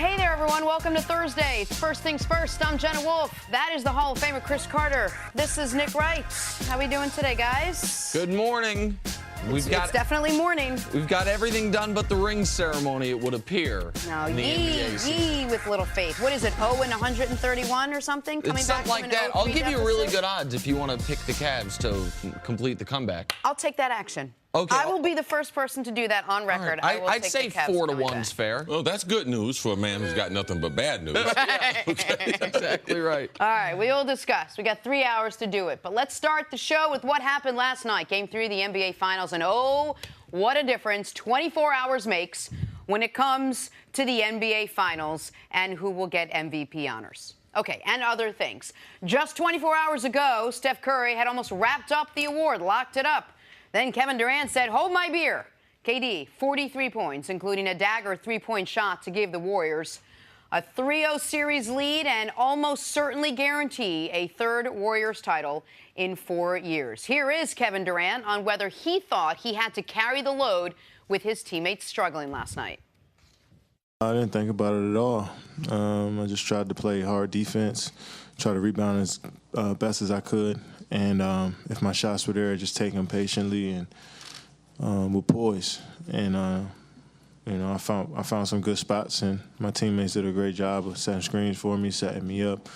Hey there, everyone. Welcome to Thursday. It's First Things First. I'm Jenna Wolf. That is the Hall of Famer Chris Carter. This is Nick Wright. How we doing today, guys? Good morning. It's definitely morning. We've got everything done but the ring ceremony, it would appear. No, ye with little faith. What is it, 0-131 or something? It's something like that. I'll give you really good odds if you want to pick the Cavs to complete the comeback. I'll take that action. Okay. I will be the first person to do that on record. Right. I'd say 4 to 1's back. fair. Well, that's good news for a man who's got nothing but bad news. Okay. Exactly right. All right, we will discuss. We got 3 hours to do it. But let's start the show with what happened last night. Game 3 of the NBA Finals. And oh, what a difference 24 hours makes when it comes to the NBA Finals and who will get MVP honors. Okay, and other things. Just 24 hours ago, Steph Curry had almost wrapped up the award, locked it up. Then Kevin Durant said, hold my beer. KD, 43 points, including a dagger three-point shot to give the Warriors a 3-0 series lead and almost certainly guarantee a third Warriors title in 4 years. Here is Kevin Durant on whether he thought he had to carry the load with his teammates struggling last night. I didn't think about it at all. I just tried to play hard defense, try to rebound as best as I could. And if my shots were there, I'd just take them patiently and with poise. And I found some good spots, and my teammates did a great job of setting screens for me, setting me up.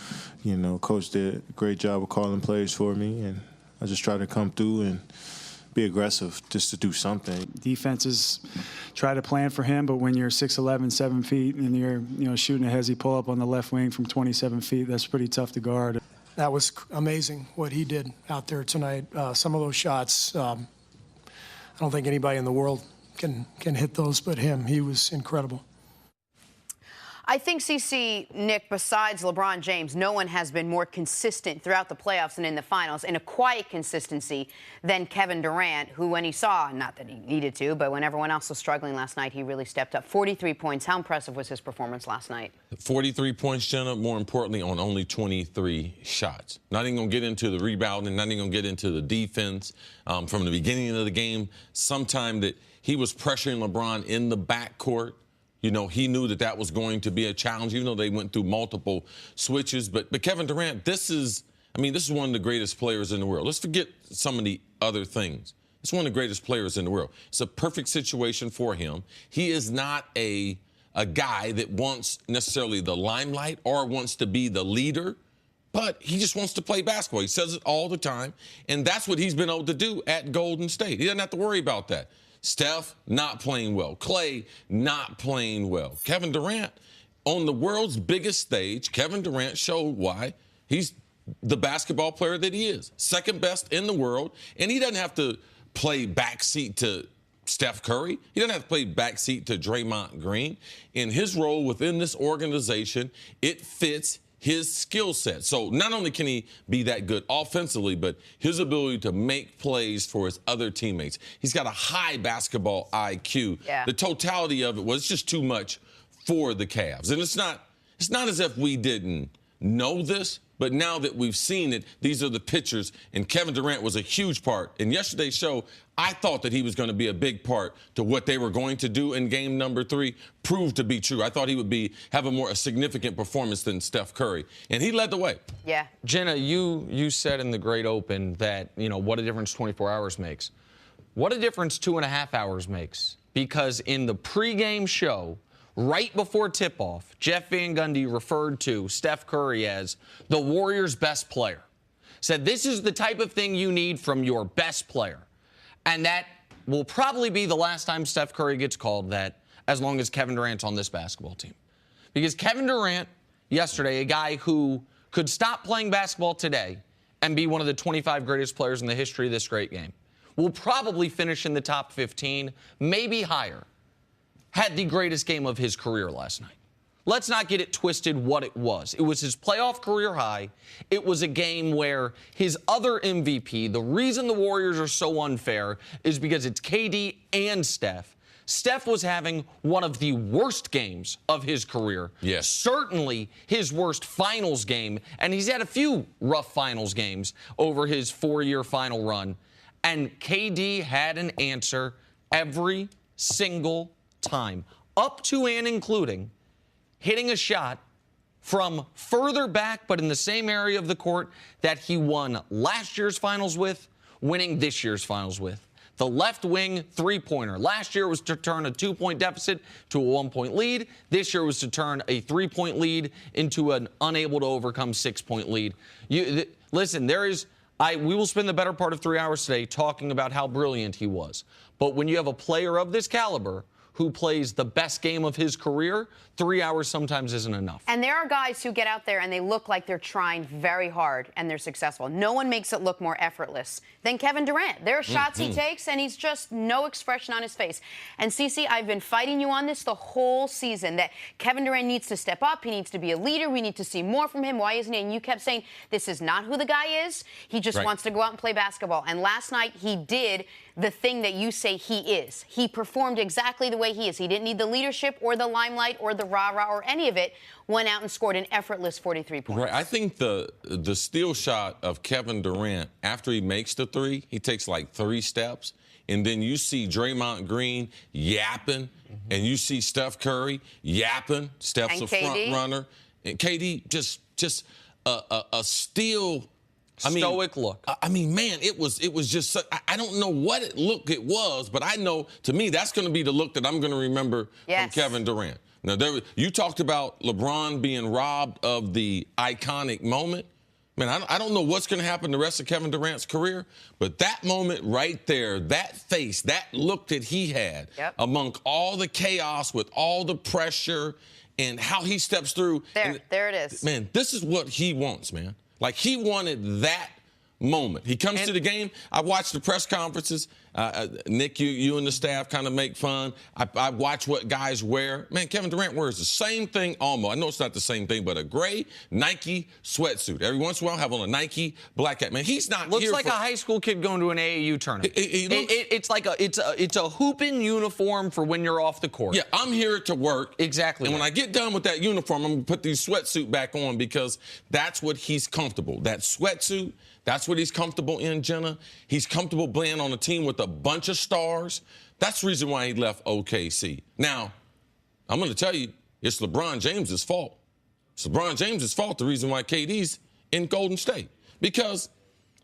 Coach did a great job of calling plays for me, and I just tried to come through and be aggressive just to do something. Defenses try to plan for him, but when you're 6'11", 7 feet, and you're shooting a hezzy pull-up on the left wing from 27 feet, that's pretty tough to guard. That was amazing what he did out there tonight. Some of those shots, I don't think anybody in the world can hit those but him. He was incredible. I think, CC, Nick, besides LeBron James, no one has been more consistent throughout the playoffs and in the finals in a quiet consistency than Kevin Durant, who when he saw, not that he needed to, but when everyone else was struggling last night, he really stepped up. 43 points. How impressive was his performance last night? 43 points, Jenna, more importantly, on only 23 shots. Not even going to get into the rebounding, not even going to get into the defense. From the beginning of the game, sometime that he was pressuring LeBron in the backcourt. He knew that was going to be a challenge, even though they went through multiple switches. But Kevin Durant, this is one of the greatest players in the world. Let's forget some of the other things. It's one of the greatest players in the world. It's a perfect situation for him. He is not a guy that wants necessarily the limelight or wants to be the leader, but he just wants to play basketball. He says it all the time, and that's what he's been able to do at Golden State. He doesn't have to worry about that. Steph not playing well. Clay not playing well. Kevin Durant, on the world's biggest stage, Kevin Durant showed why he's the basketball player that he is. Second best in the world. And he doesn't have to play backseat to Steph Curry. He doesn't have to play backseat to Draymond Green. In his role within this organization, it fits his skill set. So not only can he be that good offensively, but his ability to make plays for his other teammates. He's got a high basketball IQ. Yeah. The totality of it was just too much for the Cavs. And it's not as if we didn't know this, but now that we've seen it, these are the pictures, and Kevin Durant was a huge part. In yesterday's show, I thought that he was going to be a big part to what they were going to do in game number 3. Proved to be true. I thought he would have a significant performance than Steph Curry, and he led the way. Yeah. Jenna, you said in the Great Open that, what a difference 24 hours makes. What a difference 2.5 hours makes. Because in the pregame show, right before tip-off, Jeff Van Gundy referred to Steph Curry as the Warriors' best player. Said this is the type of thing you need from your best player. And that will probably be the last time Steph Curry gets called that, as long as Kevin Durant's on this basketball team. Because Kevin Durant, yesterday, a guy who could stop playing basketball today and be one of the 25 greatest players in the history of this great game, will probably finish in the top 15, maybe higher, had the greatest game of his career last night. Let's not get it twisted what it was. It was his playoff career high. It was a game where his other MVP, the reason the Warriors are so unfair is because it's KD and Steph. Steph was having one of the worst games of his career. Yes. Certainly his worst finals game, and he's had a few rough finals games over his 4-year final run. And KD had an answer every single time, up to and including hitting a shot from further back, but in the same area of the court that he won last year's finals with, winning this year's finals with. The left wing three-pointer. Last year was to turn a 2-point deficit to a 1-point lead. This year was to turn a 3-point lead into an unable to overcome 6-point lead. Listen, we will spend the better part of 3 hours today talking about how brilliant he was. But when you have a player of this caliber who plays the best game of his career, 3 hours sometimes isn't enough. And there are guys who get out there and they look like they're trying very hard and they're successful. No one makes it look more effortless than Kevin Durant. There are shots he takes and he's just no expression on his face. And CeCe, I've been fighting you on this the whole season, that Kevin Durant needs to step up. He needs to be a leader. We need to see more from him. Why isn't he? And you kept saying this is not who the guy is. He just wants to go out and play basketball. And last night he did the thing that you say he is. He performed exactly the way he is. He didn't need the leadership or the limelight or the rah-rah or any of it. Went out and scored an effortless 43 points. Right. I think the steal shot of Kevin Durant, after he makes the three, he takes like 3 steps. And then you see Draymond Green yapping, and you see Steph Curry yapping. Steph's and a KD. front runner. And KD just a steal. Stoic look. I mean, man, it was just. I don't know what look it was, but I know, to me, that's going to be the look that I'm going to remember from Kevin Durant. Now, you talked about LeBron being robbed of the iconic moment. Man, I don't know what's going to happen the rest of Kevin Durant's career, but that moment right there, that face, that look that he had among all the chaos with all the pressure and how he steps through. There it is. Man, this is what he wants, man. Like, he wanted that moment. He comes to the game. I watched the press conferences. Nick, you and the staff kind of make fun. I watch what guys wear. Man, Kevin Durant wears the same thing almost. I know it's not the same thing, but a gray Nike sweatsuit. Every once in a while, have on a Nike black hat. Man, he's not looks here like for... a high school kid going to an AAU tournament. It's a hooping uniform for when you're off the court. Yeah, I'm here to work. Exactly. And when I get done with that uniform, I'm going to put these sweatsuit back on because that's what he's comfortable. That sweatsuit, that's what he's comfortable in, Jenna. He's comfortable playing on a team with a bunch of stars. That's the reason why he left OKC. Now, I'm going to tell you, it's LeBron James's fault. It's LeBron James's fault, the reason why KD's in Golden State. Because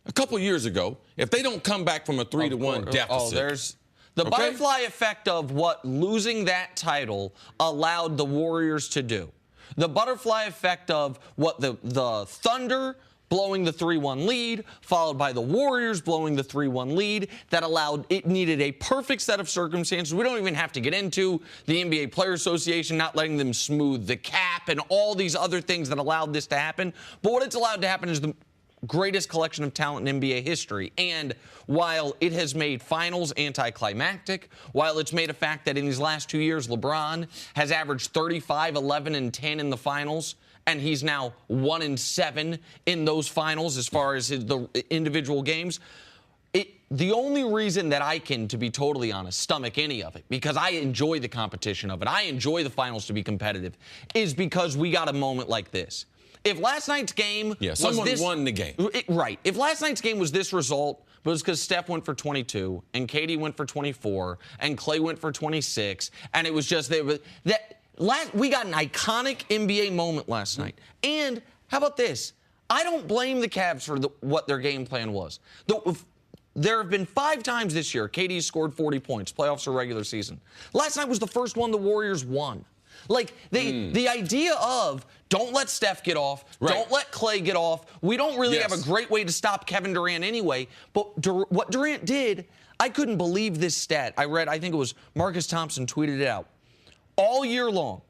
a couple years ago, if they don't come back from a 3-1 deficit... there's the butterfly effect of what losing that title allowed the Warriors to do. The butterfly effect of what the Thunder blowing the 3-1 lead, followed by the Warriors blowing the 3-1 lead, that allowed, it needed a perfect set of circumstances. We don't even have to get into the NBA Player Association not letting them smooth the cap and all these other things that allowed this to happen. But what it's allowed to happen is the greatest collection of talent in NBA history. And while it has made finals anticlimactic, while it's made a fact that in these last 2 years, LeBron has averaged 35, 11, and 10 in the finals, and he's now 1-7 in those finals as far as the individual games. The only reason that I can, to be totally honest, stomach any of it, because I enjoy the competition of it, I enjoy the finals to be competitive, is because we got a moment like this. If last night's game someone won the game. Right. If last night's game was this result, but it was because Steph went for 22, and KD went for 24, and Clay went for 26, and it was just we got an iconic NBA moment last night. And how about this? I don't blame the Cavs for what their game plan was. There have been 5 times this year KD scored 40 points, playoffs or regular season. Last night was the first one the Warriors won. Like, the idea of don't let Steph get off, don't let Clay get off. We don't really have a great way to stop Kevin Durant anyway. But what Durant did, I couldn't believe this stat. I think it was Marcus Thompson tweeted it out. All year long,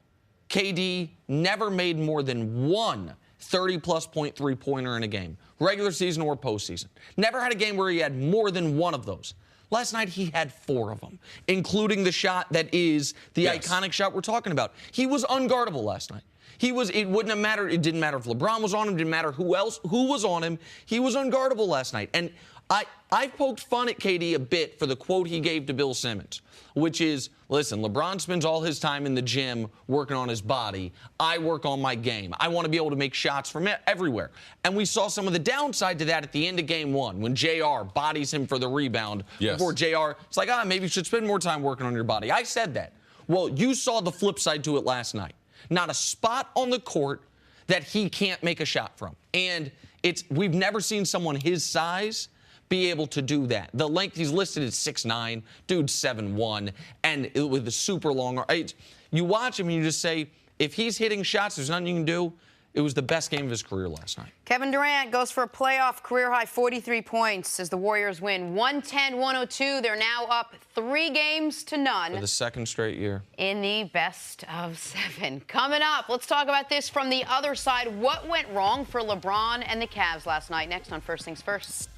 KD never made more than one 30-plus point three-pointer in a game, regular season or postseason. Never had a game where he had more than one of those. Last night, he had 4 of them, including the shot that is the iconic shot we're talking about. He was unguardable last night. It wouldn't have mattered. It didn't matter if LeBron was on him. It didn't matter who was on him. He was unguardable last night. And I've poked fun at KD a bit for the quote he gave to Bill Simmons, which is, listen, LeBron spends all his time in the gym working on his body. I work on my game. I want to be able to make shots from everywhere. And we saw some of the downside to that at the end of game 1 when JR bodies him for the rebound. Before JR, it's like, maybe you should spend more time working on your body. I said that. Well, you saw the flip side to it last night. Not a spot on the court that he can't make a shot from. And we've never seen someone his size be able to do that. The length he's listed is 6'9", dude's 7'1", and with the super long arm. You watch him and you just say, if he's hitting shots, there's nothing you can do. It was the best game of his career last night. Kevin Durant goes for a playoff career-high 43 points as the Warriors win 110-102. They're now up 3 games to none. For the second straight year. In the best of 7. Coming up, let's talk about this from the other side. What went wrong for LeBron and the Cavs last night? Next on First Things First.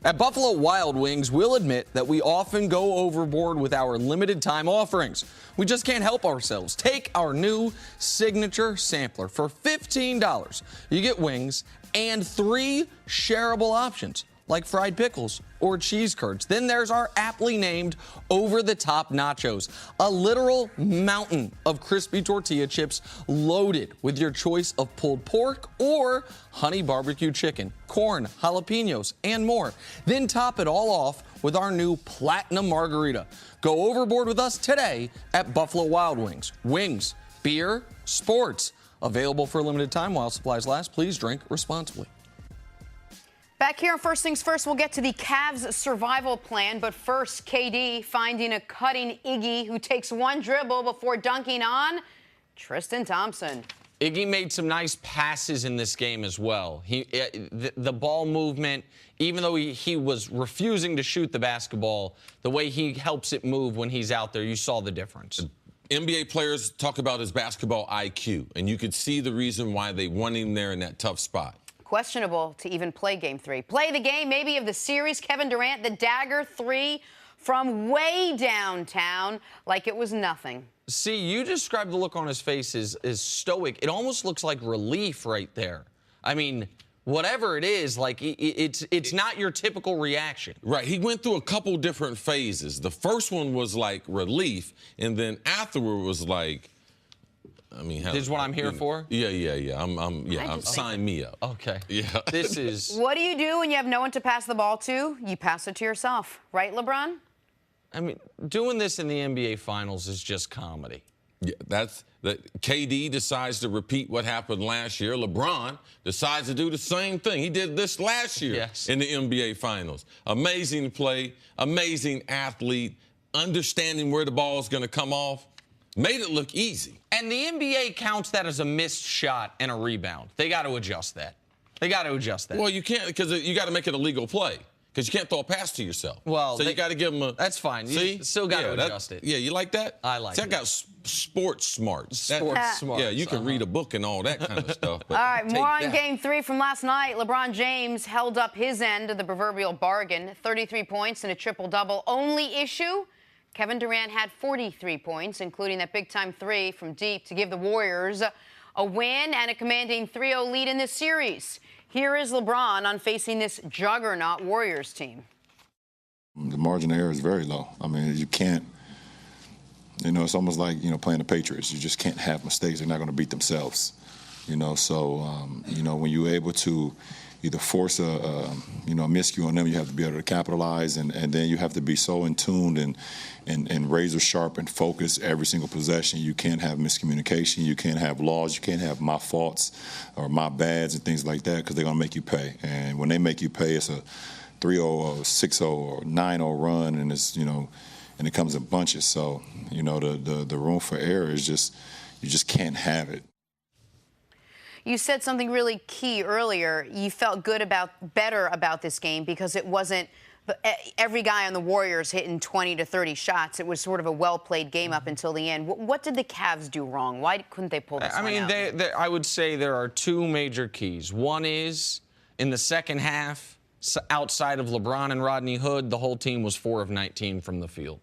At Buffalo Wild Wings, we'll admit that we often go overboard with our limited time offerings. We just can't help ourselves. Take our new signature sampler. For $15, you get wings and 3 shareable options, like fried pickles or cheese curds. Then there's our aptly named over-the-top nachos, a literal mountain of crispy tortilla chips loaded with your choice of pulled pork or honey barbecue chicken, corn, jalapenos, and more. Then top it all off with our new platinum margarita. Go overboard with us today at Buffalo Wild Wings. Wings, beer, sports. Available for a limited time while supplies last. Please drink responsibly. Back here on First Things First, we'll get to the Cavs' survival plan. But first, KD finding a cutting Iggy who takes one dribble before dunking on Tristan Thompson. Iggy made some nice passes in this game as well. The ball movement, even though he was refusing to shoot the basketball, the way he helps it move when he's out there, you saw the difference. NBA players talk about his basketball IQ, and you could see the reason why they want him there in that tough spot. Questionable to even play Game 3. Play the game, maybe, of the series. Kevin Durant, the dagger 3 from way downtown like it was nothing. See, you described the look on his face as stoic. It almost looks like relief right there. I mean, whatever it is, like it's not your typical reaction. Right. He went through a couple different phases. The first one was like relief, and then afterward was like, I mean, this is what I'm here for? Yeah. Sign me up. Okay. Yeah. This is. What do you do when you have no one to pass the ball to? You pass it to yourself. Right, LeBron? I mean, doing this in the NBA Finals is just comedy. Yeah, KD decides to repeat what happened last year. LeBron decides to do the same thing. He did this last year in the NBA Finals. Amazing play, amazing athlete, understanding where the ball is going to come off. Made it look easy. And the NBA counts that as a missed shot and a rebound. They got to adjust that. Well, you can't, because you got to make it a legal play. Because you can't throw a pass to yourself. Well, so you got to give them a. That's fine. See? You still got to adjust it. Yeah, you like that? I like it. it. I got sports smarts. Sports smarts. Yeah, you can read a book and all that kind of stuff. But all right, more on Game 3 from last night. LeBron James held up his end of the proverbial bargain, 33 points and a triple-double. Only issue, Kevin Durant had 43 points, including that big-time 3 from deep to give the Warriors a win and a commanding 3-0 lead in this series. Here is LeBron on facing this juggernaut Warriors team. The margin of error is very low. I mean, you can't, it's almost like, playing the Patriots. You just can't have mistakes. They're not going to beat themselves, so, when you're able to either force a miscue on them, you have to be able to capitalize, and then you have to be so in tune and razor sharp and focused every single possession. You can't have miscommunication. You can't have laws. You can't have my faults or my bads and things like that, because they're going to make you pay. And when they make you pay, it's a 3-0 or 6-0 or 9-0 run, and it's and it comes in bunches. So the room for error is you just can't have it. You said something really key earlier. You felt better about this game because it wasn't every guy on the Warriors hitting 20 to 30 shots. It was sort of a well-played game up until the end. What did the Cavs do wrong? Why couldn't they pull this one out? I would say there are 2 major keys. One is in the second half, outside of LeBron and Rodney Hood, the whole team was 4 of 19 from the field.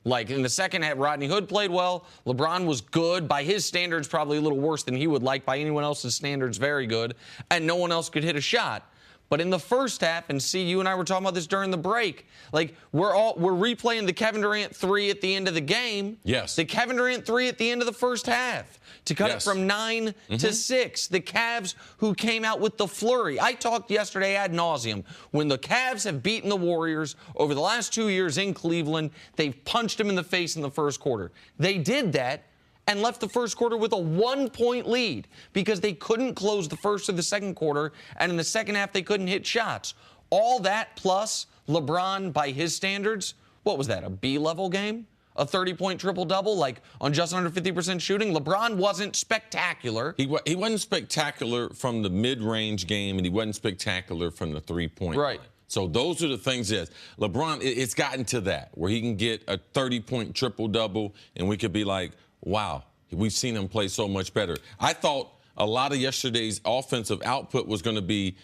Like, in the second half, Rodney Hood played well. LeBron was good. By his standards, probably a little worse than he would like. By anyone else's standards, very good. And no one else could hit a shot. But in the first half, and see, you and I were talking about this during the break, like, we're replaying the Kevin Durant 3 at the end of the game. Yes. The Kevin Durant 3 at the end of the first half to cut it from 9 to 6. The Cavs who came out with the flurry. I talked yesterday ad nauseum. When the Cavs have beaten the Warriors over the last 2 years in Cleveland, they've punched them in the face in the first quarter. They did that, and left the first quarter with a 1-point lead because they couldn't close the first or the second quarter, and in the second half they couldn't hit shots. All that plus LeBron, by his standards, what was that, a B-level game? A 30-point triple-double, like on just under 50% shooting? LeBron wasn't spectacular. He wasn't spectacular from the mid-range game, and he wasn't spectacular from the three-point Right. line. So those are the things that LeBron, it's gotten to that, where he can get a 30-point triple-double, and we could be like, wow, we've seen him play so much better. I thought a lot of yesterday's offensive output was going to be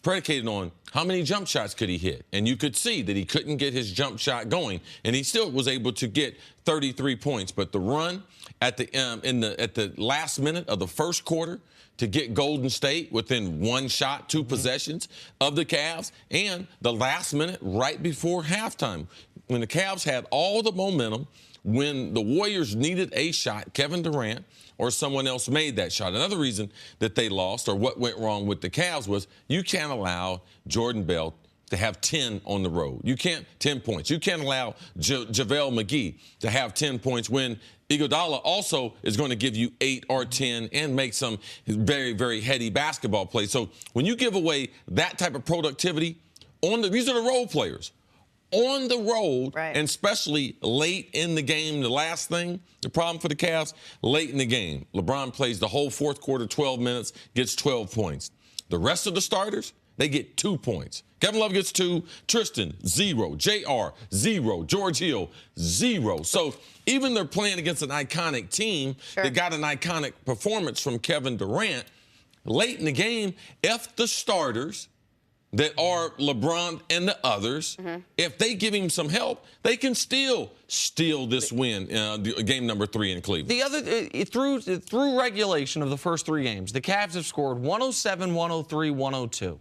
predicated on how many jump shots could he hit. And you could see that he couldn't get his jump shot going, and he still was able to get 33 points. But the run at the last minute of the first quarter to get Golden State within one shot, two possessions of the Cavs, and the last minute right before halftime, when the Cavs had all the momentum, when the Warriors needed a shot, Kevin Durant or someone else made that shot. Another reason that they lost, or what went wrong with the Cavs, was you can't allow Jordan Bell to have 10 on the road. 10 points. You can't allow JaVale McGee to have 10 points when Iguodala also is going to give you 8 or 10 and make some very, very heady basketball plays. So when you give away that type of productivity, these are the role players. On the road, right, and especially late in the game, the last thing, the problem for the Cavs, late in the game, LeBron plays the whole fourth quarter, 12 minutes, gets 12 points. The rest of the starters, they get 2 points. Kevin Love gets 2, Tristan, 0, JR, 0, George Hill, 0. So even they're playing against an iconic team that got an iconic performance from Kevin Durant, late in the game, if the starters that are LeBron and the others, if they give him some help, they can still steal this win, game number 3 in Cleveland. The other, through regulation of the first 3 games, the Cavs have scored 107, 103, 102.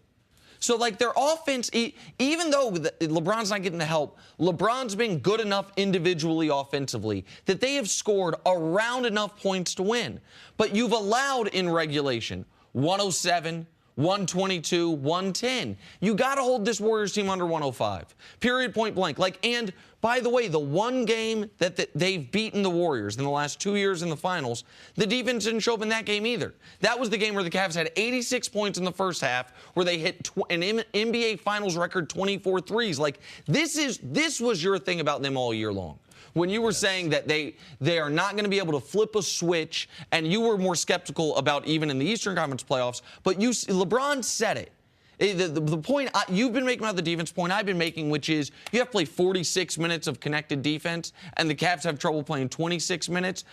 So, like, their offense, even though LeBron's not getting the help, LeBron's been good enough individually offensively that they have scored around enough points to win. But you've allowed in regulation 107, 122, 110. You got to hold this Warriors team under 105. Period, point blank. And by the way, the one game that they've beaten the Warriors in the last 2 years in the finals, the defense didn't show up in that game either. That was the game where the Cavs had 86 points in the first half, where they hit an NBA Finals record 24 threes. This was your thing about them all year long. When you were saying that they are not going to be able to flip a switch, and you were more skeptical about even in the Eastern Conference playoffs, but LeBron said it. The point you've been making about the defense, point I've been making, which is you have to play 46 minutes of connected defense, and the Cavs have trouble playing 26 minutes.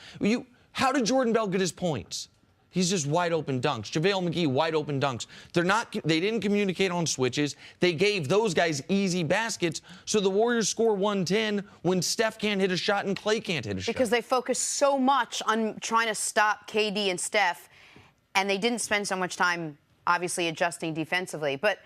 How did Jordan Bell get his points? He's just wide open dunks. JaVale McGee, wide open dunks. They didn't communicate on switches. They gave those guys easy baskets. So the Warriors score 110 when Steph can't hit a shot and Clay can't hit a shot. Because they focus so much on trying to stop KD and Steph, and they didn't spend so much time, obviously, adjusting defensively. But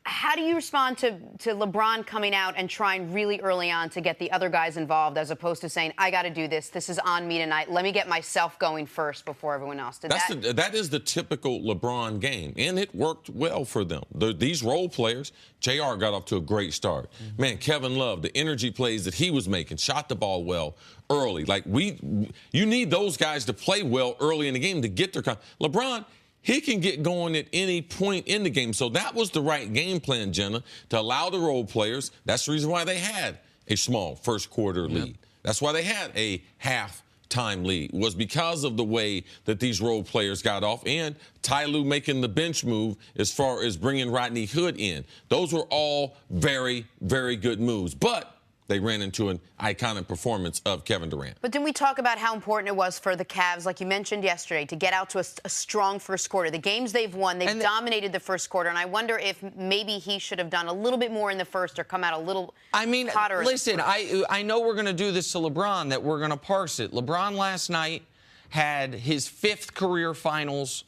how do you respond to LeBron coming out and trying really early on to get the other guys involved, as opposed to saying, I got to do this. This is on me tonight. Let me get myself going first before everyone else. That is the typical LeBron game, and it worked well for them. These role players, JR got off to a great start. Man, Kevin Love, the energy plays that he was making, shot the ball well early. You need those guys to play well early in the game to get their LeBron, he can get going at any point in the game. So that was the right game plan, Jenna, to allow the role players. That's the reason why they had a small first quarter lead. That's why they had a half-time lead, was because of the way that these role players got off, and Ty Lue making the bench move as far as bringing Rodney Hood in. Those were all very, very good moves. But they ran into an iconic performance of Kevin Durant. But didn't we talk about how important it was for the Cavs, like you mentioned yesterday, to get out to a strong first quarter? The games they've won, they've dominated the first quarter, and I wonder if maybe he should have done a little bit more in the first or come out a little hotter. Listen, I know we're going to do this to LeBron, that we're going to parse it. LeBron last night had his 5th career finals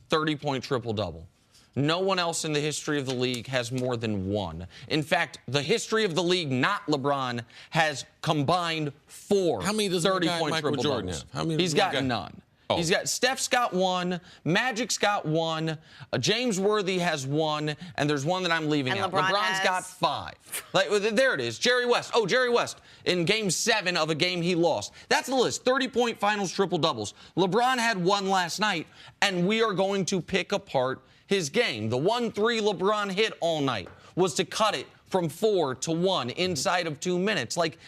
30-point triple-double. No one else in the history of the league has more than 1. In fact, the history of the league, not LeBron, has combined 4 How many does 30-point Michael Jordan triple-doubles. have? He's gotten none. Oh. He's got Steph's got one, Magic's got one, James Worthy has one, and there's one that I'm leaving And out. LeBron's LeBron's got 5. Like, there it is. Jerry West. Oh, Jerry West in Game 7 of a game he lost. That's the list. 30-point finals, triple-doubles. LeBron had one last night, and we are going to pick apart his game. The 1-3 LeBron hit all night was to cut it from 4 to 1 inside of 2 minutes. Like,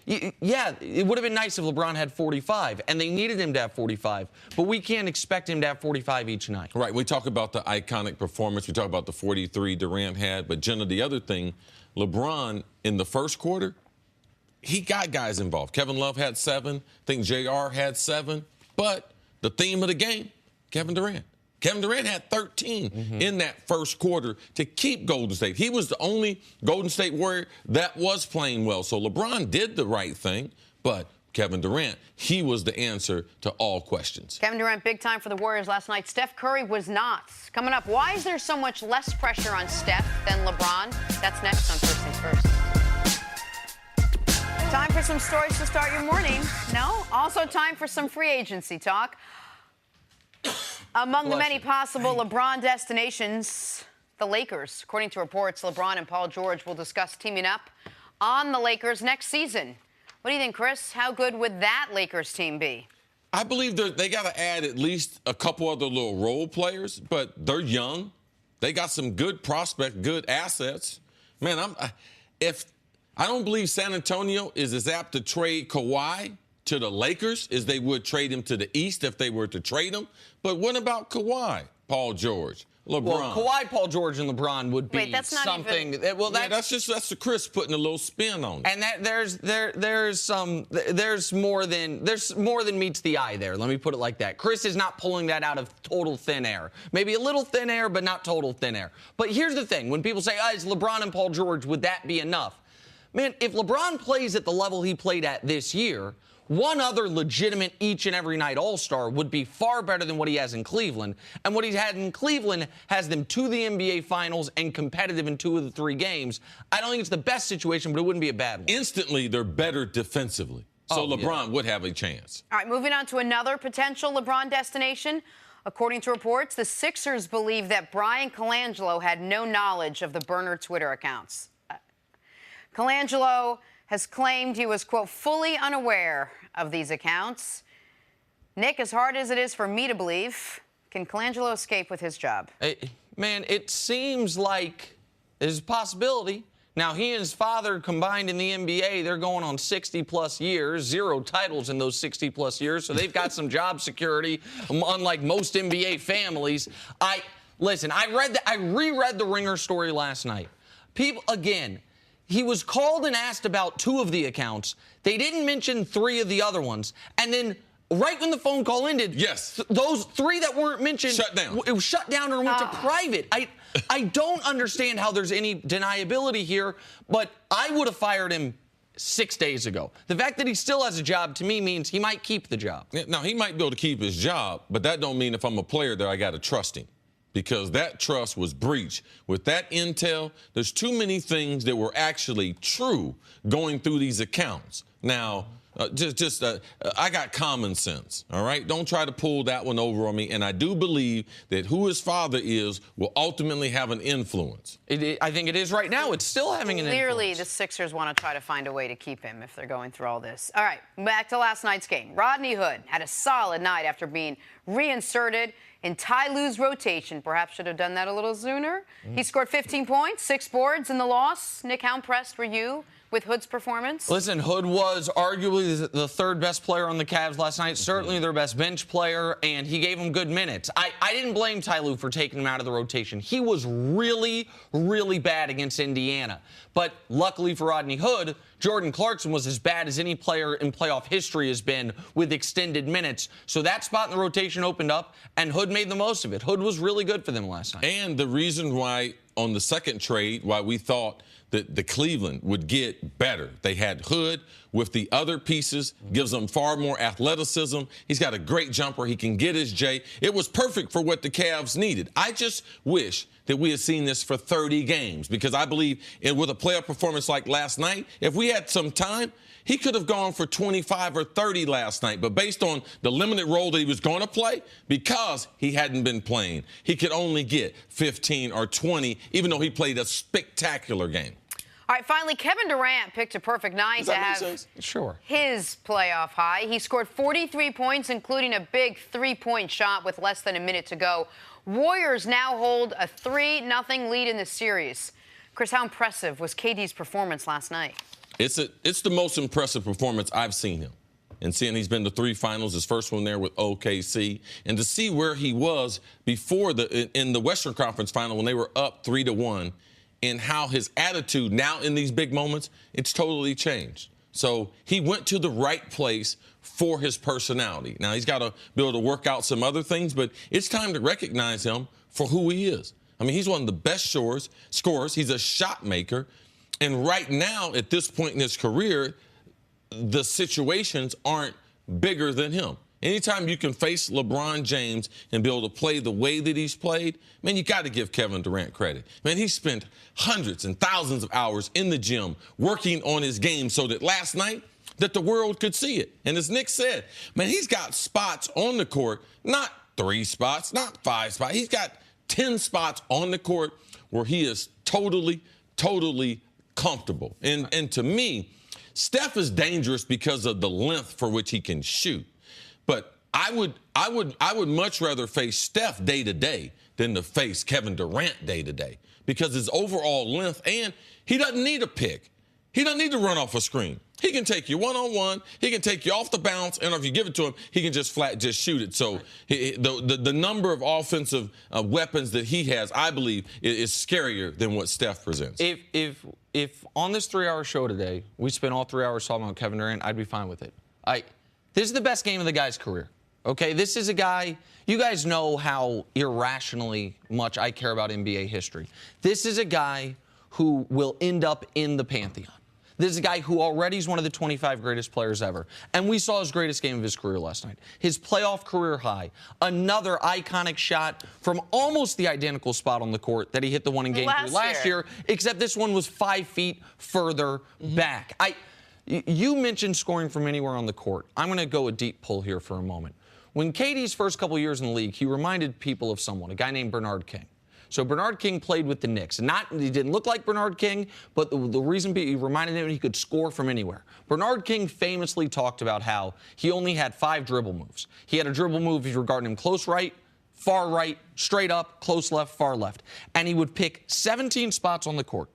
yeah, it would have been nice if LeBron had 45, and they needed him to have 45, but we can't expect him to have 45 each night. Right. We talk about the iconic performance. We talk about the 43 Durant had. But, Jenna, the other thing, LeBron in the first quarter, he got guys involved. Kevin Love had 7. I think J.R. had 7. But the theme of the game, Kevin Durant. Kevin Durant had 13 in that first quarter to keep Golden State. He was the only Golden State Warrior that was playing well. So LeBron did the right thing, but Kevin Durant, he was the answer to all questions. Kevin Durant, big time for the Warriors last night. Steph Curry was not. Coming up, why is there so much less pressure on Steph than LeBron? That's next on First Things First. Time for some stories to start your morning. No? Also time for some free agency talk. Among the many possible LeBron destinations, the Lakers. According to reports, LeBron and Paul George will discuss teaming up on the Lakers next season. What do you think, Chris? How good would that Lakers team be? I believe they got to add at least a couple other little role players, but they're young. They got some good prospects, good assets. Man, I don't believe San Antonio is as apt to trade Kawhi to the Lakers as they would trade him to the East if they were to trade him. But what about Kawhi, Paul George, LeBron? Well, Kawhi, Paul George, and LeBron would be that's not something. even... Well, that's the Chris putting a little spin on it. And there's more than meets the eye there. Let me put it like that. Chris is not pulling that out of total thin air. Maybe a little thin air, but not total thin air. But here's the thing: when people say, "Is LeBron and Paul George, would that be enough?" Man, if LeBron plays at the level he played at this year, one other legitimate each and every night all-star would be far better than what he has in Cleveland. And what he's had in Cleveland has them to the NBA Finals and competitive in 2 of the 3 games. I don't think it's the best situation, but it wouldn't be a bad one. Instantly, they're better defensively. So LeBron would have a chance. All right, moving on to another potential LeBron destination. According to reports, the Sixers believe that Brian Colangelo had no knowledge of the burner Twitter accounts. Colangelo has claimed he was, quote, fully unaware of these accounts. Nick, as hard as it is for me to believe, can Colangelo escape with his job? Man, it seems like there's a possibility. Now, he and his father combined in the NBA, they're going on 60-plus years, 0 titles in those 60-plus years, so they've got some job security, unlike most NBA families. Listen, I reread the Ringer story last night. People, again, he was called and asked about 2 of the accounts. They didn't mention 3 of the other ones. And then right when the phone call ended, yes, those 3 that weren't mentioned shut down. It was shut down or went to private. I don't understand how there's any deniability here, but I would have fired him 6 days ago. The fact that he still has a job to me means he might keep the job. Now, he might be able to keep his job, but that don't mean if I'm a player that I got to trust him, because that trust was breached. With that intel, there's too many things that were actually true going through these accounts. Now, I got common sense, all right? Don't try to pull that one over on me. And I do believe that who his father is will ultimately have an influence. I think it is right now. It's still having an influence. Clearly, the Sixers want to try to find a way to keep him if they're going through all this. All right, back to last night's game. Rodney Hood had a solid night after being reinserted in Ty Lue's rotation. Perhaps should have done that a little sooner. He scored 15 points, 6 boards in the loss. Nick, how impressed were you with Hood's performance? Listen, Hood was arguably the 3rd best player on the Cavs last night, certainly their best bench player, and he gave them good minutes. I didn't blame Ty Lue for taking him out of the rotation. He was really, really bad against Indiana. But luckily for Rodney Hood, Jordan Clarkson was as bad as any player in playoff history has been with extended minutes. So that spot in the rotation opened up, and Hood made the most of it. Hood was really good for them last night. And the reason why on the second trade, why we thought that the Cleveland would get better. They had Hood with the other pieces, gives them far more athleticism. He's got a great jumper. He can get his J. It was perfect for what the Cavs needed. I just wish that we had seen this for 30 games, because I believe with a playoff performance like last night, if we had some time, he could have gone for 25 or 30 last night. But based on the limited role that he was going to play, because he hadn't been playing, he could only get 15 or 20, even though he played a spectacular game. All right, finally, Kevin Durant picked a perfect night to have his playoff high. He scored 43 points, including a big three-point shot with less than a minute to go. Warriors now hold a 3-0 lead in the series. Chris, how impressive was KD's performance last night? It's the most impressive performance I've seen him. And seeing he's been to 3 finals, his first one there with OKC, and to see where he was before in the Western Conference final when they were up 3-1, and how his attitude now in these big moments, it's totally changed. So he went to the right place for his personality. Now he's got to be able to work out some other things, but it's time to recognize him for who he is. I mean, he's one of the best scorers. He's a shot maker. And right now, at this point in his career, the situations aren't bigger than him. Anytime you can face LeBron James and be able to play the way that he's played, man, you got to give Kevin Durant credit. Man, he spent hundreds and thousands of hours in the gym working on his game so that last night that the world could see it. And as Nick said, man, he's got spots on the court, not 3 spots, not 5 spots. He's got 10 spots on the court where he is totally comfortable. And to me, Steph is dangerous because of the length for which he can shoot. But I would much rather face Steph day to day than to face Kevin Durant day to day, because his overall length, and he doesn't need a pick. He doesn't need to run off a screen. He can take you one-on-one. He can take you off the bounce, and if you give it to him, he can just shoot it. So the number of offensive weapons that he has, I believe, is scarier than what Steph presents. If on this 3-hour show today we spent all 3 hours talking about Kevin Durant, I'd be fine with it. This is the best game of the guy's career. Okay, this is a guy, you guys know how irrationally much I care about NBA history. This is a guy who will end up in the Pantheon. This is a guy who already is one of the 25 greatest players ever. And we saw his greatest game of his career last night. His playoff career high. Another iconic shot from almost the identical spot on the court that he hit the one in Game 3 last year, except this one was 5 feet further back. You mentioned scoring from anywhere on the court. I'm going to go a deep pull here for a moment. When KD's first couple years in the league, he reminded people of someone, a guy named Bernard King. So Bernard King played with the Knicks. He didn't look like Bernard King, but the reason he reminded him he could score from anywhere. Bernard King famously talked about how he only had 5 dribble moves. He had a dribble move if you regarded him close right, far right, straight up, close left, far left. And he would pick 17 spots on the court.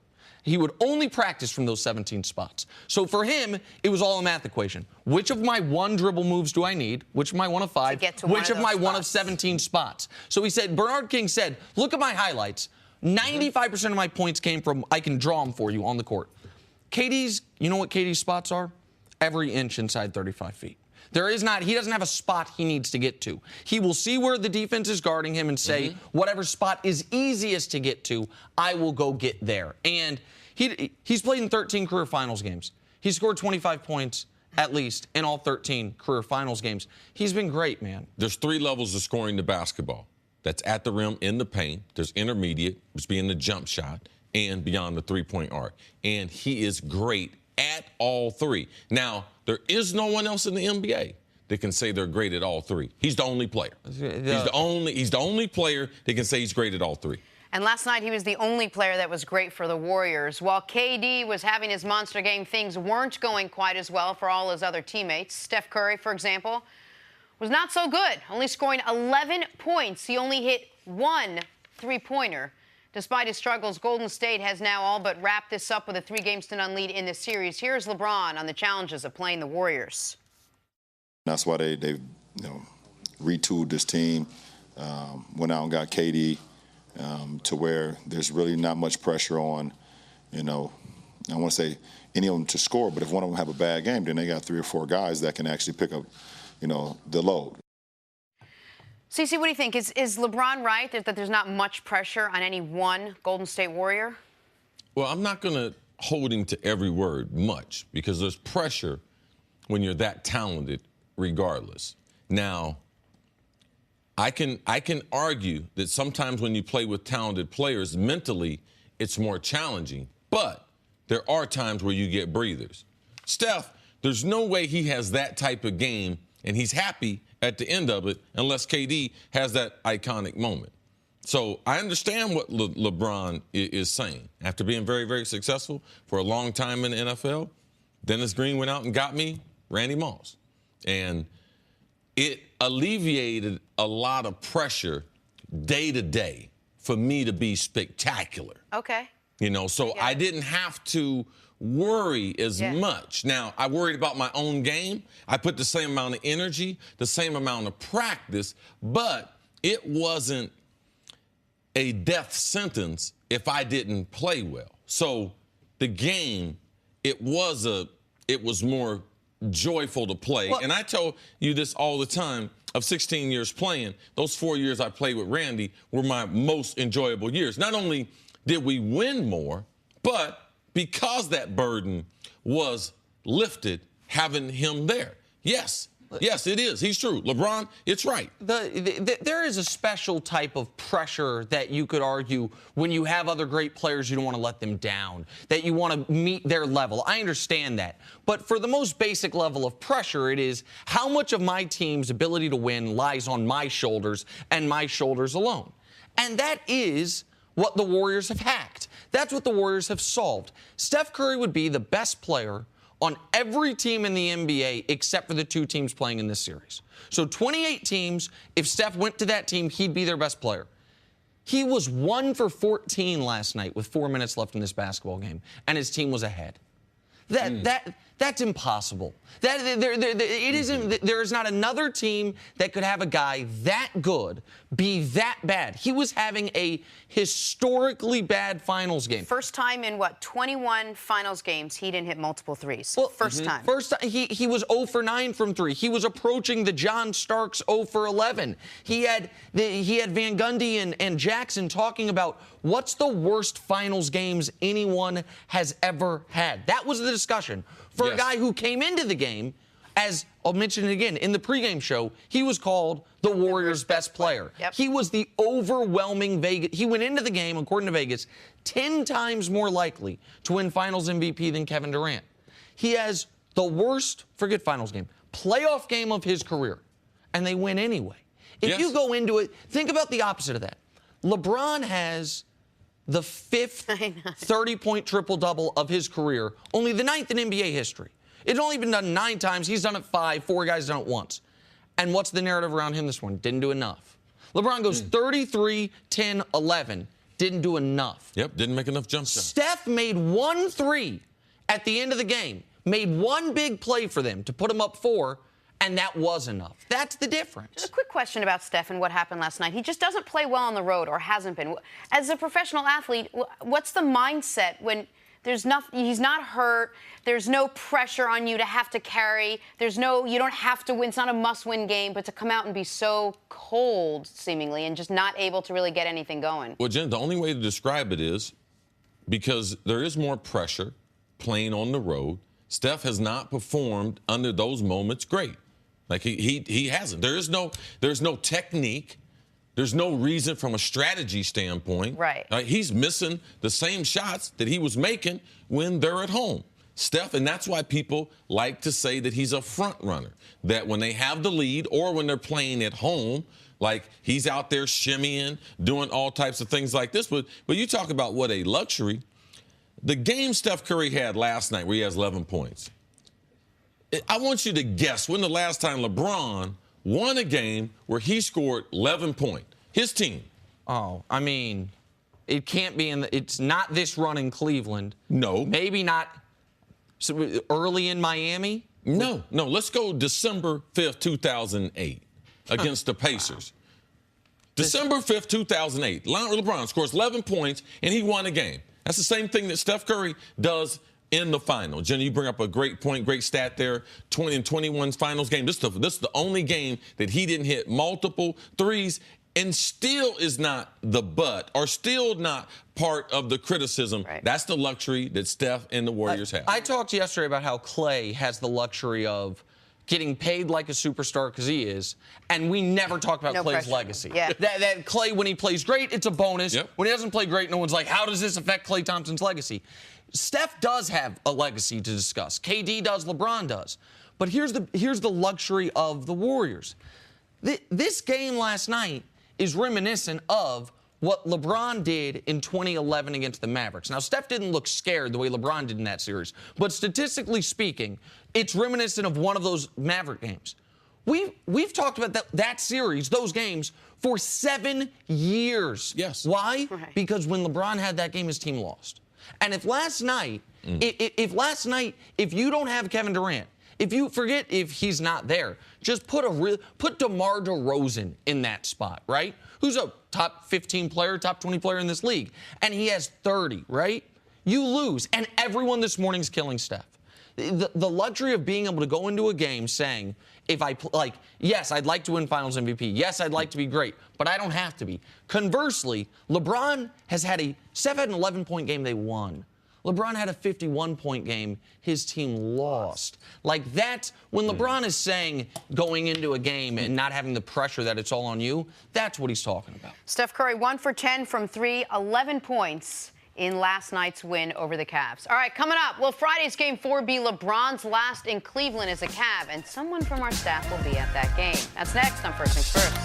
He would only practice from those 17 spots. So for him, it was all a math equation. Which of my 1 dribble moves do I need? Which of my 1 of 5? Which of my 1 of 17 spots? So he said, Bernard King said, look at my highlights. 95% of my points came from, I can draw them for you on the court. You know what KD's spots are? Every inch inside 35 feet. He doesn't have a spot he needs to get to. He will see where the defense is guarding him and say, whatever spot is easiest to get to, I will go get there. And he's played in 13 career finals games. He scored 25 points at least in all 13 career finals games. He's been great, man. There's 3 levels of scoring the basketball. That's at the rim, in the paint. There's intermediate, which being the jump shot, and beyond the 3-point arc. And he is great at all 3. Now, there is no one else in the NBA that can say they're great at all 3. He's the only player. He's the only player that can say he's great at all 3. And last night, he was the only player that was great for the Warriors. While KD was having his monster game, things weren't going quite as well for all his other teammates. Steph Curry, for example, was not so good, only scoring 11 points. He only hit 1 3-pointer. Despite his struggles, Golden State has now all but wrapped this up with a 3-game-to-none lead in this series. Here's LeBron on the challenges of playing the Warriors. That's why they retooled this team, went out and got KD to where there's really not much pressure on, I want to say any of them to score, but if one of them have a bad game, then they got 3 or 4 guys that can actually pick up, the load. CeCe, what do you think? Is LeBron right that there's not much pressure on any one Golden State Warrior? Well, I'm not going to hold him to every word much, because there's pressure when you're that talented regardless. Now, I can argue that sometimes when you play with talented players, mentally, it's more challenging. But there are times where you get breathers. Steph, there's no way he has that type of game and he's happy at the end of it unless KD has that iconic moment. So I understand what LeBron is saying. After being very, very successful for a long time in the NFL, Dennis Green went out and got me Randy Moss. And it alleviated a lot of pressure day to day for me to be spectacular. Okay. You know, so I didn't have to worry as much. Now, I worried about my own game. I put the same amount of energy, the same amount of practice, but it wasn't a death sentence if I didn't play well. So the game, it was more joyful to play. Well, and I tell you this all the time, of 16 years playing, those 4 years I played with Randy were my most enjoyable years. Not only did we win more, but because that burden was lifted, having him there. Yes, it is. He's true. LeBron, it's right. There is a special type of pressure that you could argue when you have other great players, you don't want to let them down, that you want to meet their level. I understand that. But for the most basic level of pressure, it is how much of my team's ability to win lies on my shoulders and my shoulders alone. And that is what the Warriors have hacked. That's what the Warriors have solved. Steph Curry would be the best player on every team in the NBA except for the two teams playing in this series. So 28 teams, if Steph went to that team, he'd be their best player. He was 1 for 14 last night with 4 minutes left in this basketball game, and his team was ahead. That's impossible. It isn't. There is not another team that could have a guy that good be that bad. He was having a historically bad finals game. First time in 21 finals games he didn't hit multiple threes. Well, first time. First time he was 0 for 9 from 3. He was approaching the John Starks 0 for 11. He had Van Gundy and Jackson talking about what's the worst finals games anyone has ever had. That was the discussion. For a guy who came into the game, as I'll mention it again, in the pregame show, he was called the Warriors' best player. Yep. He was the overwhelming Vegas. He went into the game, according to Vegas, 10 times more likely to win Finals MVP than Kevin Durant. He has the worst, forget Finals game, playoff game of his career, and they win anyway. If you go into it, think about the opposite of that. LeBron has the 5th 30-point triple-double of his career, only the 9th in NBA history. It's only been done 9 times. He's done it 5. 4 guys done it once. And what's the narrative around him this one? Didn't do enough. LeBron goes 33, 10, 11. Didn't do enough. Yep, didn't make enough jump shots. Steph made 1 3 at the end of the game, made 1 big play for them to put them up 4, and that was enough. That's the difference. Just a quick question about Steph and what happened last night. He just doesn't play well on the road, or hasn't been. As a professional athlete, what's the mindset when there's nothing, he's not hurt, there's no pressure on you to have to carry, you don't have to win, it's not a must-win game, but to come out and be so cold, seemingly, and just not able to really get anything going? Well, Jen, the only way to describe it is because there is more pressure playing on the road. Steph has not performed under those moments great. Like he hasn't. There's no technique. There's no reason from a strategy standpoint. Right. He's missing the same shots that he was making when they're at home. Steph, and that's why people like to say that he's a front runner. That when they have the lead or when they're playing at home, like he's out there shimmying, doing all types of things like this. But you talk about what a luxury. The game Steph Curry had last night where he has 11 points. I want you to guess when the last time LeBron won a game where he scored 11 points. His team. Oh, I mean, it can't be it's not this run in Cleveland. No. Maybe not early in Miami. No. Let's go December 5th, 2008 against the Pacers. December 5th, 2008. LeBron scores 11 points and he won a game. That's the same thing that Steph Curry does in the final. Jenny, you bring up a great point, great stat there. 20 and 21 finals game. This is the only game that he didn't hit multiple threes and still is not the butt or still not part of the criticism. Right. That's the luxury that Steph and the Warriors have. I talked yesterday about how Clay has the luxury of getting paid like a superstar because he is, and we never talk about No Clay's pressure. legacy. Yeah. That Clay, when he plays great, it's a bonus. Yep. When he doesn't play great, no one's like, how does this affect Klay Thompson's legacy? Steph does have a legacy to discuss. KD does, LeBron does. But here's the luxury of the Warriors. This game last night is reminiscent of what LeBron did in 2011 against the Mavericks. Now, Steph didn't look scared the way LeBron did in that series, but statistically speaking, it's reminiscent of one of those Maverick games. We've talked about that series, those games, for 7 years. Yes. Why? Right. Because when LeBron had that game, his team lost. And if last night, if you don't have Kevin Durant, if you forget if he's not there, just put DeMar DeRozan in that spot, right? Who's a top 15 player, top 20 player in this league, and he has 30, right? You lose, and everyone this morning's killing Steph. The luxury of being able to go into a game saying, yes, I'd like to win Finals MVP. Yes, I'd like to be great, but I don't have to be. Conversely, LeBron has had Steph had an 11-point game, they won. LeBron had a 51-point game, his team lost. Like that's when LeBron is saying going into a game and not having the pressure that it's all on you, that's what he's talking about. Steph Curry, 1 for 10 from 3, 11 points in last night's win over the Cavs. All right, coming up, will Friday's Game 4 be LeBron's last in Cleveland as a Cav? And someone from our staff will be at that game. That's next on First Things First.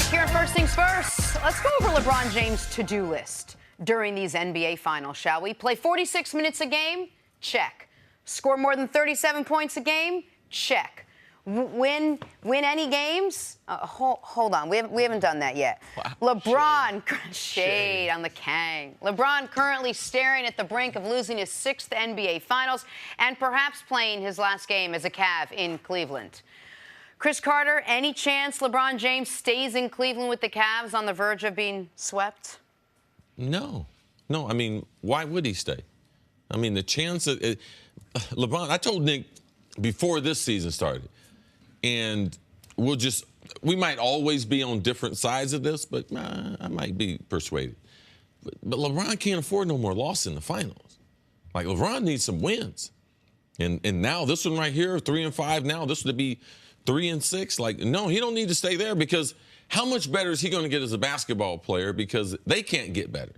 Here on First Things First, let's go over LeBron James' to-do list during these NBA Finals, shall we? Play 46 minutes a game? Check. Score more than 37 points a game? Check. Win any games? Hold on, we haven't done that yet. Wow. LeBron, shade on the Kang. LeBron currently staring at the brink of losing his 6th NBA Finals and perhaps playing his last game as a Cav in Cleveland. Chris Carter, any chance LeBron James stays in Cleveland with the Cavs on the verge of being swept? No. I mean, why would he stay? I mean, the chance that LeBron, I told Nick before this season started, and we might always be on different sides of this, but I might be persuaded. But LeBron can't afford no more loss in the finals. Like, LeBron needs some wins. And now this one right here, 3-5 now, this would be 3-6. Like, no, he don't need to stay there because how much better is he going to get as a basketball player? Because they can't get better.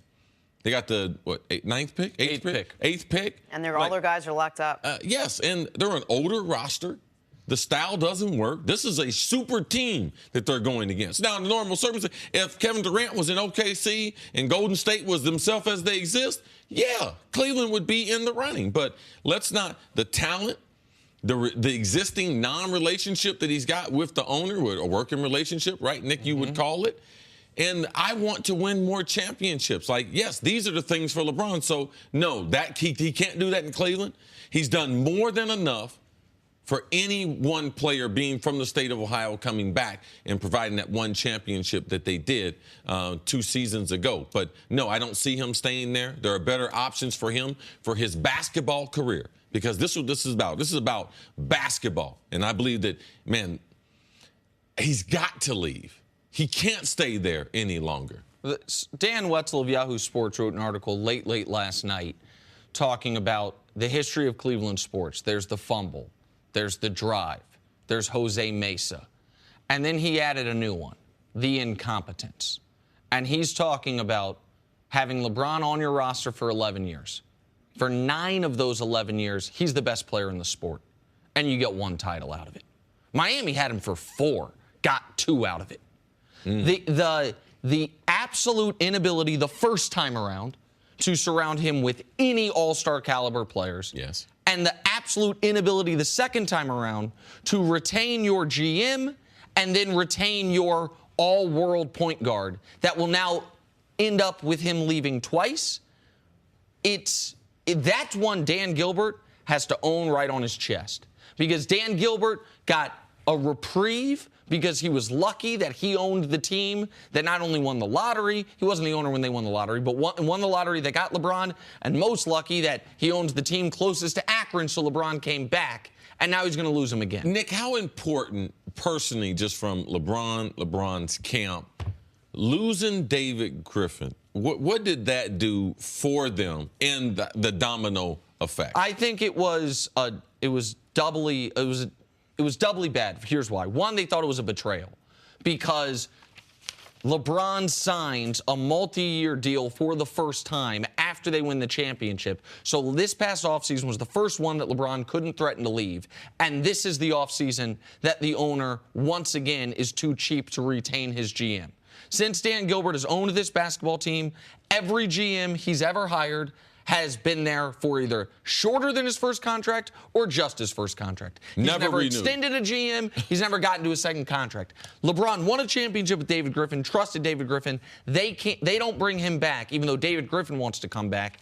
They got the, ninth pick? Eighth pick. And all their guys are locked up. Yes, and they're an older roster. The style doesn't work. This is a super team that they're going against. Now, in the normal circumstances, if Kevin Durant was in OKC and Golden State was themselves as they exist, yeah, Cleveland would be in the running. But let's not, the talent, the existing non-relationship that he's got with the owner, a working relationship, right, Nick, you would call it. And I want to win more championships. Like, yes, these are the things for LeBron. So, no, he can't do that in Cleveland. He's done more than enough for any one player being from the state of Ohio coming back and providing that one championship that they did 2 seasons ago. But, no, I don't see him staying there. There are better options for him for his basketball career because this is what this is about. This is about basketball. And I believe that, man, he's got to leave. He can't stay there any longer. Dan Wetzel of Yahoo Sports wrote an article late last night talking about the history of Cleveland sports. There's the fumble. There's the drive. There's Jose Mesa. And then he added a new one, the incompetence. And he's talking about having LeBron on your roster for 11 years. For 9 of those 11 years, he's the best player in the sport. And you get 1 title out of it. Miami had him for 4, got 2 out of it. The absolute inability the first time around to surround him with any all-star caliber players. Yes. And the absolute inability the second time around to retain your GM and then retain your all-world point guard that will now end up with him leaving twice. That's one Dan Gilbert has to own right on his chest because Dan Gilbert got a reprieve because he was lucky that he owned the team that not only won the lottery, he wasn't the owner when they won the lottery, but won the lottery that got LeBron, and most lucky that he owns the team closest to Akron, so LeBron came back, and now he's going to lose him again. Nick, how important, personally, just from LeBron's camp, losing David Griffin, what did that do for them in the domino effect? I think it was doubly bad. Here's why. One, they thought it was a betrayal because LeBron signs a multi-year deal for the first time after they win the championship. So this past offseason was the first one that LeBron couldn't threaten to leave. And this is the offseason that the owner, once again, is too cheap to retain his GM. Since Dan Gilbert has owned this basketball team, every GM he's ever hired has been there for either shorter than his first contract or just his first contract. He's never extended a GM. He's never gotten to a second contract. LeBron won a championship with David Griffin, trusted David Griffin. They don't bring him back, even though David Griffin wants to come back.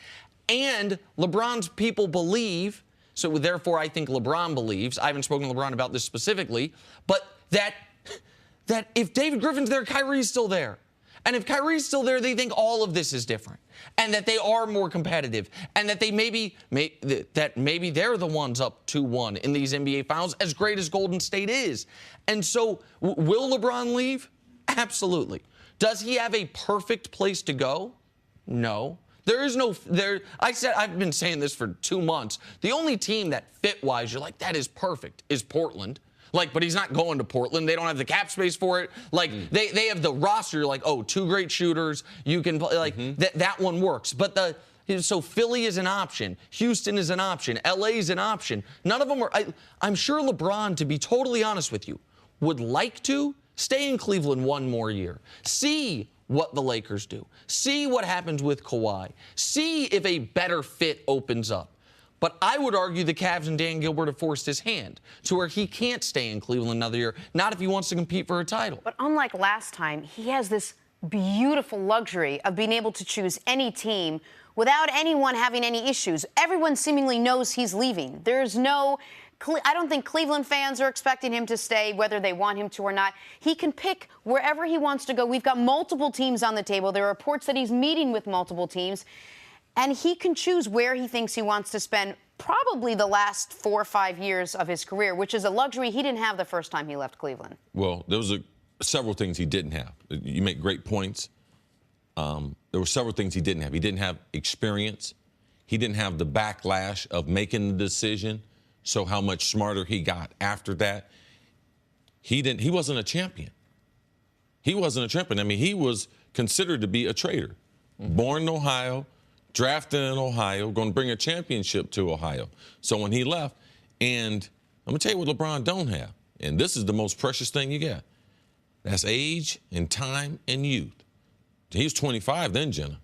And LeBron's people believe, so therefore I think LeBron believes, I haven't spoken to LeBron about this specifically, but that if David Griffin's there, Kyrie's still there. And if Kyrie's still there, they think all of this is different and that they are more competitive and that they maybe they're the ones up 2-1 in these NBA finals, as great as Golden State is. And so will LeBron leave? Absolutely. Does he have a perfect place to go? No. I've been saying this for 2 months. The only team that fit-wise, you're like, that is perfect, is Portland. But he's not going to Portland. They don't have the cap space for it. They have the roster. You're like, oh, 2 great shooters. You can play. That one works. But so Philly is an option. Houston is an option. LA is an option. None of them are. I'm sure LeBron, to be totally honest with you, would like to stay in Cleveland 1 more year. See what the Lakers do. See what happens with Kawhi. See if a better fit opens up. But I would argue the Cavs and Dan Gilbert have forced his hand to where he can't stay in Cleveland another year, not if he wants to compete for a title. But unlike last time, he has this beautiful luxury of being able to choose any team without anyone having any issues. Everyone seemingly knows he's leaving. I don't think Cleveland fans are expecting him to stay, whether they want him to or not. He can pick wherever he wants to go. We've got multiple teams on the table. There are reports that he's meeting with multiple teams. And he can choose where he thinks he wants to spend probably the last 4 or 5 years of his career, which is a luxury he didn't have the first time he left Cleveland. Well, there was several things he didn't have. You make great points. There were several things he didn't have. He didn't have experience. He didn't have the backlash of making the decision. So how much smarter he got after that. He wasn't a champion. He wasn't a champion. I mean, he was considered to be a traitor. Born in Ohio, drafted in Ohio, going to bring a championship to Ohio. So when he left, and I'm going to tell you what LeBron don't have, and this is the most precious thing you got. That's age and time and youth. He was 25 then, Jenna.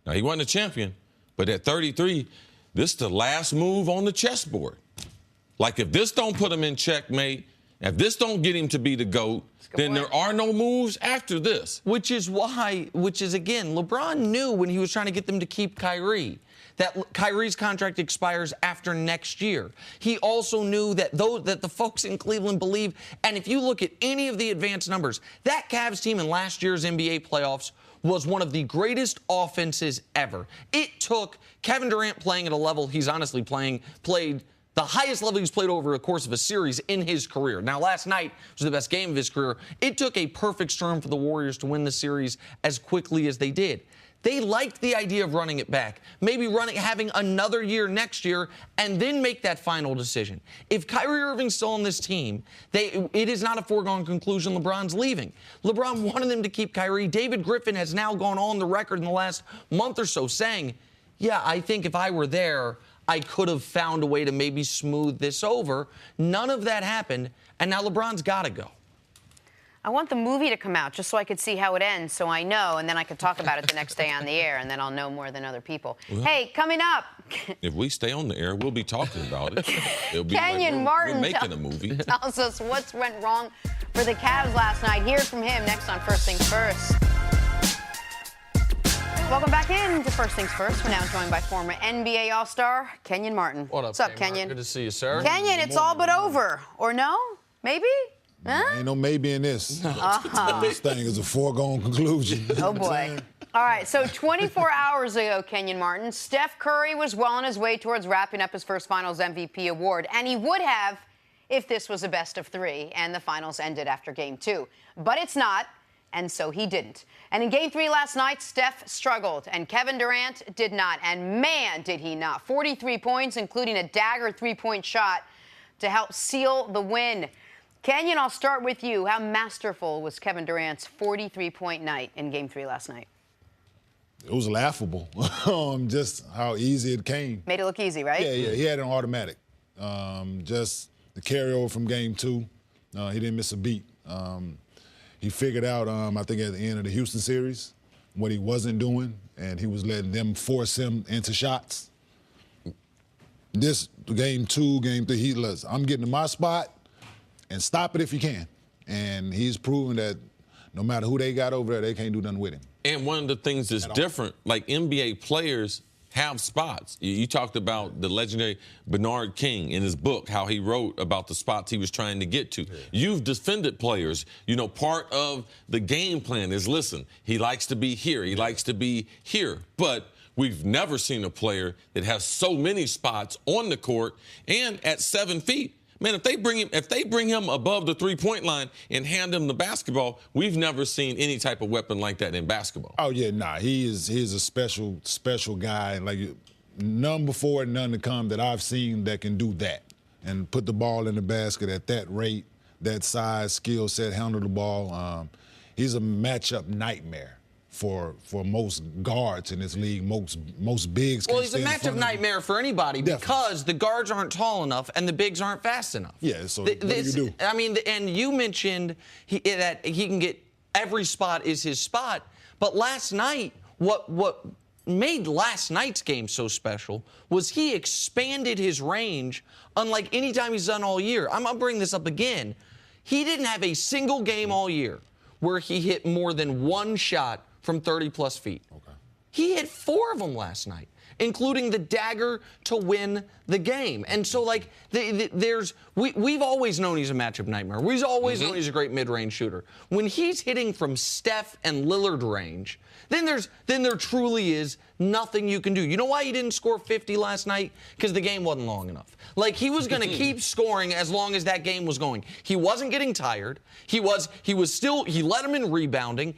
Now, he wasn't a champion, but at 33, this is the last move on the chessboard. If this don't put him in checkmate, if this don't get him to be the GOAT, then there are no moves after this. Which is again, LeBron knew when he was trying to get them to keep Kyrie that Kyrie's contract expires after next year. He also knew that the folks in Cleveland believe, and if you look at any of the advanced numbers, that Cavs team in last year's NBA playoffs was one of the greatest offenses ever. It took Kevin Durant playing at a level he's honestly played the highest level he's played over the course of a series in his career. Now, last night was the best game of his career. It took a perfect storm for the Warriors to win the series as quickly as they did. They liked the idea of running it back, maybe having another year next year, and then make that final decision. If Kyrie Irving's still on this team, it is not a foregone conclusion LeBron's leaving. LeBron wanted them to keep Kyrie. David Griffin has now gone on the record in the last month or so saying, yeah, I think if I were there, I could have found a way to maybe smooth this over. None of that happened, and now LeBron's got to go. I want the movie to come out just so I could see how it ends, so I know, and then I could talk about it the next day on the air, and then I'll know more than other people. Well, hey, coming up. If we stay on the air, we'll be talking about it. It'll be Kenyon Martin we're making a movie. Tells us what went wrong for the Cavs last night. Hear from him next on First Things First. Welcome back in to First Things First. We're now joined by former NBA All-Star Kenyon Martin. What's up, Kenyon? Good to see you, sir. Kenyon, it's all but over. Or no? Maybe? Huh? Ain't no maybe in this. This thing is a foregone conclusion. Oh, boy. All right, so 24 hours ago, Kenyon Martin, Steph Curry was well on his way towards wrapping up his first Finals MVP award, and he would have if this was a best of 3 and the Finals ended after Game 2. But it's not, and so he didn't. And in Game 3 last night, Steph struggled, and Kevin Durant did not. And man, did he not. 43 points, including a dagger three-point shot to help seal the win. Kenyon, I'll start with you. How masterful was Kevin Durant's 43-point night in Game 3 last night? It was laughable, just how easy it came. Made it look easy, right? Yeah, he had an automatic. Just the carryover from Game 2, he didn't miss a beat. He figured out, I think at the end of the Houston series, what he wasn't doing, and he was letting them force him into shots. This Game 2, Game 3, he was, I'm getting to my spot, and stop it if you can. And he's proven that no matter who they got over there, they can't do nothing with him. And one of the things that's different, like NBA players have spots. You talked about the legendary Bernard King in his book, how he wrote about the spots he was trying to get to. Yeah. You've defended players. You know, part of the game plan is, listen, he likes to be here. He likes to be here. But we've never seen a player that has so many spots on the court and at 7 feet. Man, if they bring him above the three-point line and hand him the basketball, we've never seen any type of weapon like that in basketball. Oh yeah, he's a special guy. Like none before and none to come that I've seen that can do that and put the ball in the basket at that rate, that size, skill set, handle the ball. He's a matchup nightmare for most guards in this league, most bigs. Well, he's a matchup nightmare for anybody because the guards aren't tall enough and the bigs aren't fast enough. Yeah, so what do you do? I mean, and you mentioned that he can get every spot is his spot, but last night, what made last night's game so special was he expanded his range unlike any time he's done all year. I'm gonna bring this up again. He didn't have a single game all year where he hit more than one shot from 30-plus feet. Okay. He hit 4 of them last night, including the dagger to win the game. And so, like, we've always known he's a matchup nightmare. We've always known he's a great mid-range shooter. When he's hitting from Steph and Lillard range, then there truly is nothing you can do. You know why he didn't score 50 last night? Because the game wasn't long enough. Like, he was going to keep scoring as long as that game was going. He wasn't getting tired. He was still, he led him in rebounding.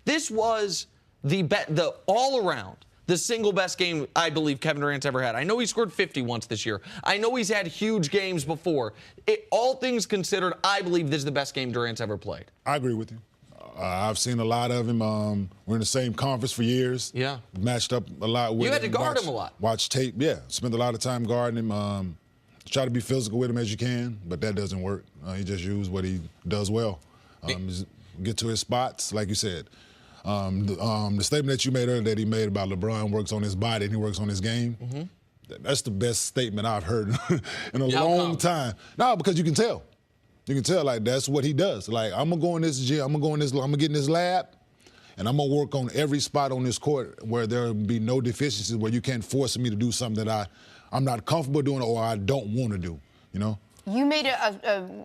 This was the all-around, the single best game I believe Kevin Durant's ever had. I know he scored 50 once this year. I know he's had huge games before. All things considered, I believe this is the best game Durant's ever played. I agree with you. I've seen a lot of him. We're in the same conference for years. Yeah. Matched up a lot with him. You had to guard him a lot. Watch tape, yeah. Spent a lot of time guarding him. Try to be physical with him as you can, but that doesn't work. He just uses what he does well. Get to his spots, like you said. The statement that you made earlier that he made about LeBron works on his body and he works on his game, that's the best statement I've heard in a long time. No, because you can tell. You can tell, like, that's what he does. Like, I'm going to go in this gym, I'm going to get in this lab, and I'm going to work on every spot on this court where there will be no deficiencies, where you can't force me to do something that I'm not comfortable doing or I don't want to do, you know? You made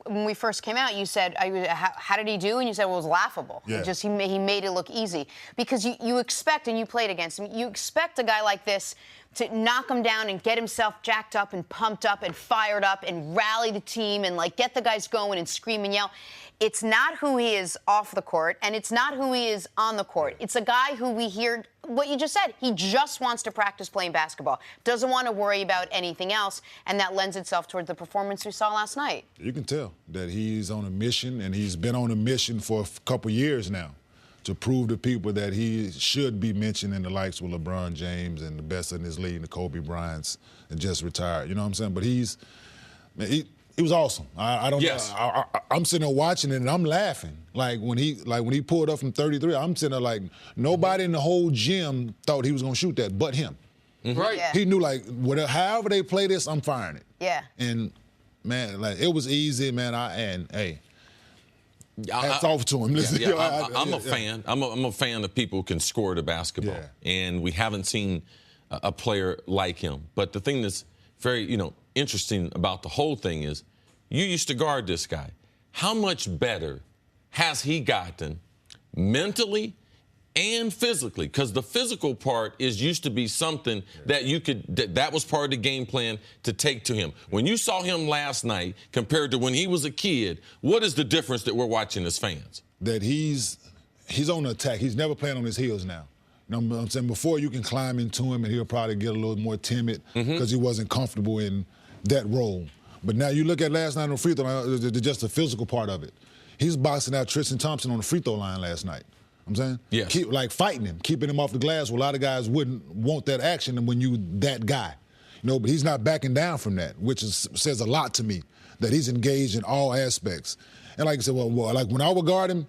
when we first came out, you said, how did he do? And you said, well, it was laughable. Yeah. He made it look easy. Because you expect, and you played against him, you expect a guy like this to knock him down and get himself jacked up and pumped up and fired up and rally the team and, like, get the guys going and scream and yell. It's not who he is off the court, and it's not who he is on the court. It's a guy who we hear what you just said. He just wants to practice playing basketball, doesn't want to worry about anything else, and that lends itself towards the performance we saw last night. You can tell that he's on a mission, and he's been on a mission for a couple years now to prove to people that he should be mentioned in the likes with LeBron James and the best in his league, the Kobe Bryant's, and just retired. You know what I'm saying? But he was awesome. I don't know. I'm sitting there watching it and I'm laughing. Like when he pulled up from 33, I'm sitting there like nobody in the whole gym thought he was gonna shoot that but him. Right. Yeah. He knew, like, however they play this, I'm firing it. Yeah. And man, like, it was easy, man. Hats off to him. Listen, I'm a fan. I'm a fan of people who can score the basketball, and we haven't seen a player like him. But the thing that's very, interesting about the whole thing is, you used to guard this guy. How much better has he gotten mentally and physically? Because the physical part used to be something that that was part of the game plan to take to him. When you saw him last night compared to when he was a kid, what is the difference that we're watching as fans? That he's on the attack. He's never playing on his heels now. You know what I'm saying? Before, you can climb into him and he'll probably get a little more timid because he wasn't comfortable in that role. But now you look at last night on the free throw line, just the physical part of it. He's boxing out Tristan Thompson on the free throw line last night. I'm saying? Yes. Keep, like fighting him, keeping him off the glass. Well, a lot of guys wouldn't want that action when you that guy. You know, but he's not backing down from that, which says a lot to me, that he's engaged in all aspects. And like I said, well like when I would guard him,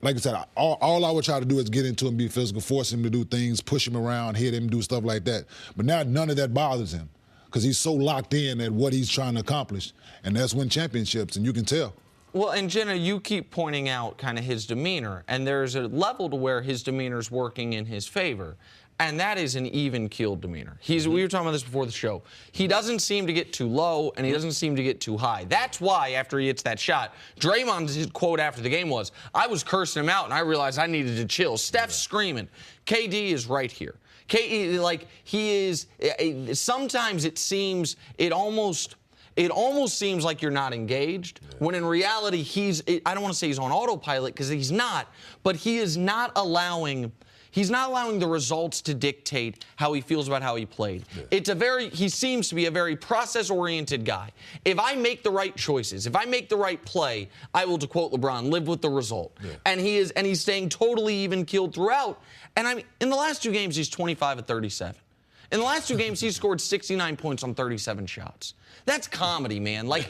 like I said, all I would try to do is get into him, be physical, force him to do things, push him around, hit him, do stuff like that. But now none of that bothers him because he's so locked in at what he's trying to accomplish. And that's win championships, and you can tell. Well, and Jenna, you keep pointing out kind of his demeanor, and there's a level to where his demeanor's working in his favor, and that is an even-keeled demeanor. We were talking about this before the show. He doesn't seem to get too low, and he doesn't seem to get too high. That's why, after he hits that shot, Draymond's quote after the game was, "I was cursing him out, and I realized I needed to chill." Steph's screaming. KD is right here. Like, he is, sometimes it almost seems like you're not engaged, when in reality I don't want to say he's on autopilot because he's not, but he is not allowing the results to dictate how he feels about how he played. Yeah. He seems to be a very process-oriented guy. If I make the right choices, if I make the right play, I will, to quote LeBron, live with the result. Yeah. And he's staying totally even-keeled throughout. And I mean, in the last 2 games, he's 25 of 37. In the last 2 games, he's scored 69 points on 37 shots. That's comedy, man. Like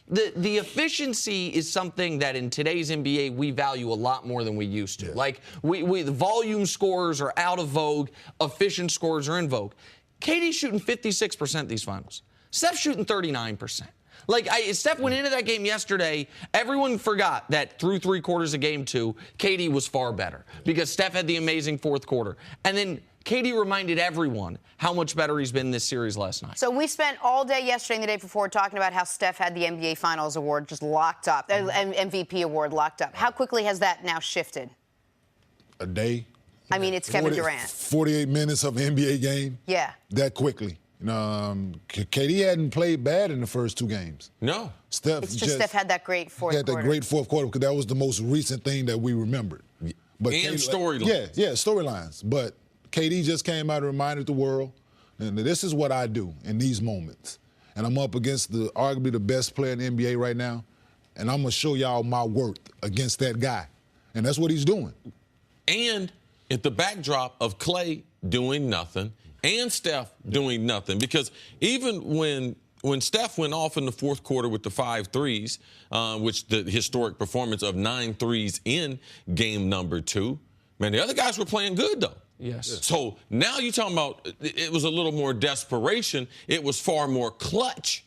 the efficiency is something that in today's NBA we value a lot more than we used to. Yeah. Like the volume scores are out of vogue, efficient scores are in vogue. KD's shooting 56% these finals. Steph's shooting 39%. Like, Steph went into that game yesterday, everyone forgot that through 3 quarters of game 2, KD was far better because Steph had the amazing 4th quarter. And then KD reminded everyone how much better he's been this series last night. So we spent all day yesterday and the day before talking about how Steph had the NBA Finals award just locked up, MVP award locked up. How quickly has that now shifted? A day. I mean, it's Kevin Durant. 48 minutes of an NBA game. Yeah. That quickly. KD hadn't played bad in the first 2 games. No. Steph had that great 4th quarter. Had that great 4th quarter because that was the most recent thing that we remembered. But and storylines. Yeah, storylines. But KD just came out and reminded the world, and this is what I do in these moments. And I'm up against arguably the best player in the NBA right now, and I'm going to show y'all my worth against that guy. And that's what he's doing. And at the backdrop of Klay doing nothing and Steph doing nothing, because even when Steph went off in the 4th quarter with the 5 threes, which the historic performance of 9 threes in game number 2, man, the other guys were playing good, though. Yes. So now you're talking about it was a little more desperation. It was far more clutch.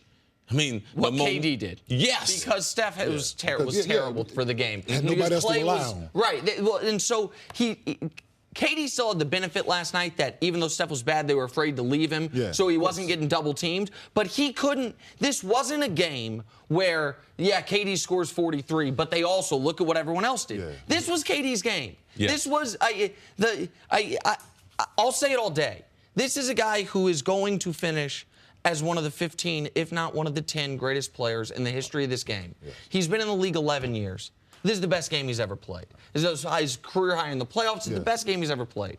I mean, what KD did. Yes. Because Steph was terrible for the game. And nobody else to rely on. Right. Well, and so KD still had the benefit last night that even though Steph was bad, they were afraid to leave him, so he wasn't getting double-teamed. But he couldn't – this wasn't a game where, KD scores 43, but they also look at what everyone else did. Yeah. This was KD's game. Yeah. This was I'll say it all day. This is a guy who is going to finish as one of the 15, if not one of the 10 greatest players in the history of this game. Yeah. He's been in the league 11 years. This is the best game he's ever played. This is his career high in the playoffs. It's the best game he's ever played.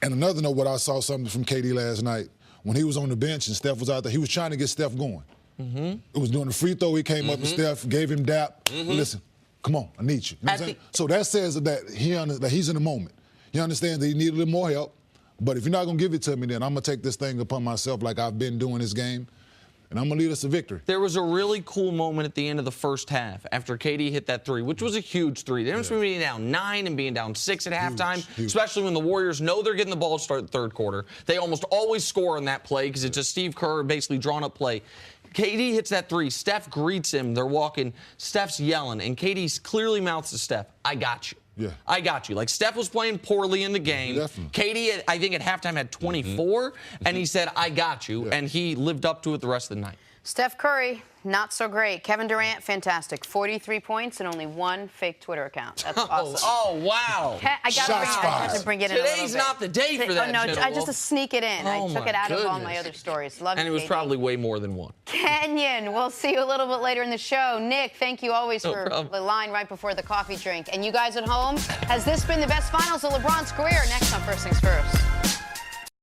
And another note, what I saw something from KD last night, when he was on the bench and Steph was out there, he was trying to get Steph going. It was doing the free throw. He came up to Steph, gave him dap. Listen, come on, I need you. You know what I'm saying? So that says that he's in the moment. He understands that he needed a little more help. But if you're not going to give it to me, then I'm going to take this thing upon myself like I've been doing this game. And I'm going to lead us to victory. There was a really cool moment at the end of the first half after KD hit that 3, which was a huge 3. The difference between being down 9 and being down 6 at halftime, especially when the Warriors know they're getting the ball to start the 3rd quarter. They almost always score on that play because it's a Steve Kerr basically drawn-up play. KD hits that 3. Steph greets him. They're walking. Steph's yelling, and KD clearly mouths to Steph, "I got you." Yeah. I got you. Like, Steph was playing poorly in the game. Definitely. KD, I think at halftime, had 24, and he said, "I got you," and he lived up to it the rest of the night. Steph Curry, not so great. Kevin Durant, fantastic. 43 points and only 1 fake Twitter account. That's awesome. Oh, wow. I got to bring it in Today's not the day for that. Oh, no, I just to sneak it in. I took it out of all my other stories. Love and it was KD. probably way more than 1. Kenyon, we'll see you a little bit later in the show. Nick, thank you always for the line right before the coffee drink. And you guys at home, has this been the best finals of LeBron's career? Next on First Things First.